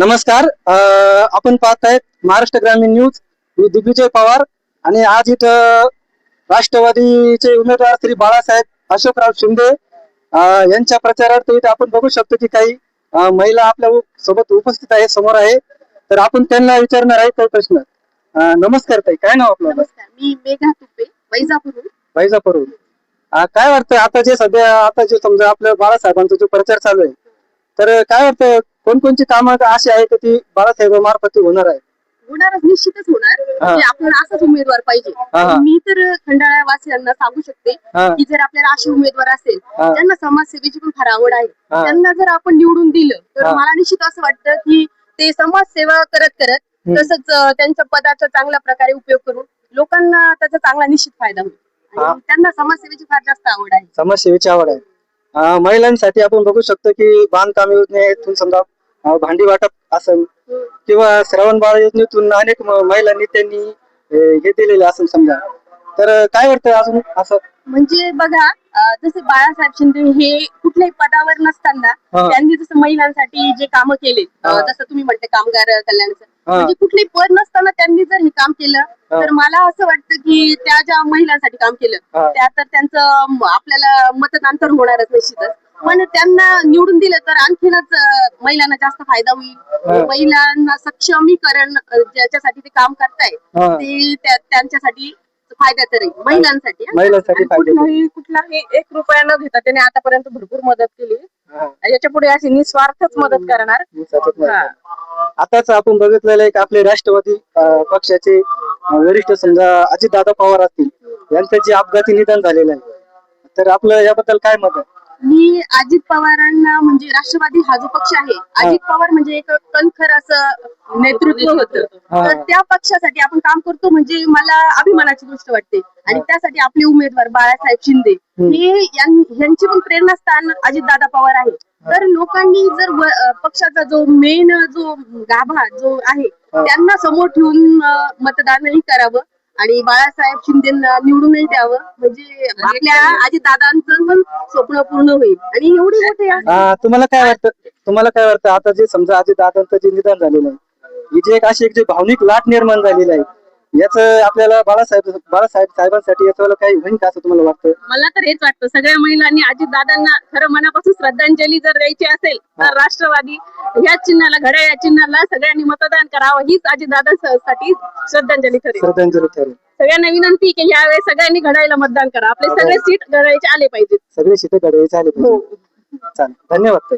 नमस्कार. आपण पाहतायत महाराष्ट्र ग्रामीण न्यूज. मी दिग्विजय पवार आणि आज इथं राष्ट्रवादीचे उमेदवार श्री बाळासाहेब अशोकराव शिंदे यांच्या प्रचारार्थ इथे आपण बघू शकतो की काही महिला आपल्या सोबत उपस्थित आहे, समोर आहे. तर आपण त्यांना विचारणार आहे काही प्रश्न. नमस्कार ताई, काय नाव आपलं? नमस्कार, मी मेघा तुपे, वैजापूरहून. वैजापूरहून. काय वाटतं आता जे समजा आपल्या बाळासाहेबांचा जो प्रचार चालू आहे, तर काय वाटतं कोणकोणची कामं अशी आहे की ती बाळासाहेब मार्फत होणार आहे? होणारच, निश्चितच होणार. म्हणजे आपल्याला असाच उमेदवार पाहिजे. मी तर खंडाळा वासियांना सांगू शकते की जर आपल्याला असे उमेदवार असेल ज्यांना समाजसेवेची पण फार आवड आहे, त्यांना जर आपण निवडून दिलं तर मला निश्चित असं वाटतं की ते समाजसेवा करत करत तसंच त्यांच्या पदाचा चांगल्या प्रकारे उपयोग करून लोकांना त्याचा चांगला निश्चित फायदा होईल. आणि त्यांना समाजसेवेची फार जास्त आवड आहे. समाजसेवेची आवड आहे. महिलांसाठी आपण बघू शकतो की बांधकाम योजनेतून समजा भांडी वाटप असेल किंवा श्रावण बाळ योजनेतून अनेक महिलांनी त्यांनी हे दिलेले असेल समजा. तर काय वाटतं अजून असं? म्हणजे बघा, जसे बाळासाहेब शिंदे हे कुठल्याही पदावर नसताना त्यांनी जसं महिलांसाठी जे काम केले, जसं तुम्ही म्हणते कामगार कल्याणाचं, म्हणजे कुठलेही पद नसताना त्यांनी जर हे काम केलं तर मला असं वाटतं की त्या ज्या महिलांसाठी काम केलं त्या तर त्यांचं आपल्याला मतदान तर होणारच निश्चितच, पण त्यांना निवडून दिलं तर आणखीनच महिलांना जास्त फायदा होईल. महिलांना सक्षमीकरण ज्याच्यासाठी ते काम करताय ते त्यांच्यासाठी फायदा तर महिलांसाठी कुठलाही 1 रुपया न घेता त्याने आतापर्यंत भरपूर मदत केली. याच्या पुढे अशी निस्वार्थच मदत करणार. आताच आपण बघितलेलं आहे की आपले राष्ट्रवादी पक्षाचे वरिष्ठ समजा अजितदादा पवार असतील, यांचं जे अपघाती निधन झालेलं आहे, तर आपलं याबद्दल काय मत आहे? मी अजित पवारांना, म्हणजे राष्ट्रवादी हा जो पक्ष आहे, अजित पवार म्हणजे एक कणखर असं नेतृत्व होतं. तर त्या पक्षासाठी आपण काम करतो म्हणजे मला अभिमानाची गोष्ट वाटते. आणि त्यासाठी आपले उमेदवार बाळासाहेब शिंदे हे यांची पण प्रेरणास्थान अजितदादा पवार आहे. तर लोकांनी जर पक्षाचा जो मेन जो गाभा जो आहे त्यांना समोर ठेवून मतदानही करावं आणि बाळासाहेब शिंदेना निवडूनही द्यावं, म्हणजे आपल्या अजितदादांचं पण स्वप्न पूर्ण होईल. आणि एवढी मोठे तुम्हाला काय वाटतं आता जे समजा अजितदादांचं जे निधन झालेलं आहे, ही जी एक भावनिक लाट निर्माण झालेली आहे, याच आपल्याला बाळासाहेबांसाठी याचं काही होईल का असं तुम्हाला वाटतं? मला तर हेच वाटतं, सगळ्या महिलांनी अजितदादांना खरं मनापासून श्रद्धांजली जर द्यायची असेल तर राष्ट्रवादी ह्या चिन्हाला, घड्याळ या चिन्हाला सगळ्यांनी मतदान करावं, हीच अजितदादांसाठी श्रद्धांजली ठरेल. सगळ्यांना विनंती की यावेळेस सगळ्यांनी घड्याळाला मतदान करा. आपले सगळे सीट घड्याळाचे आले पाहिजेत. सगळे सीट घड्याळाचे आले पाहिजे. चालेल, धन्यवाद.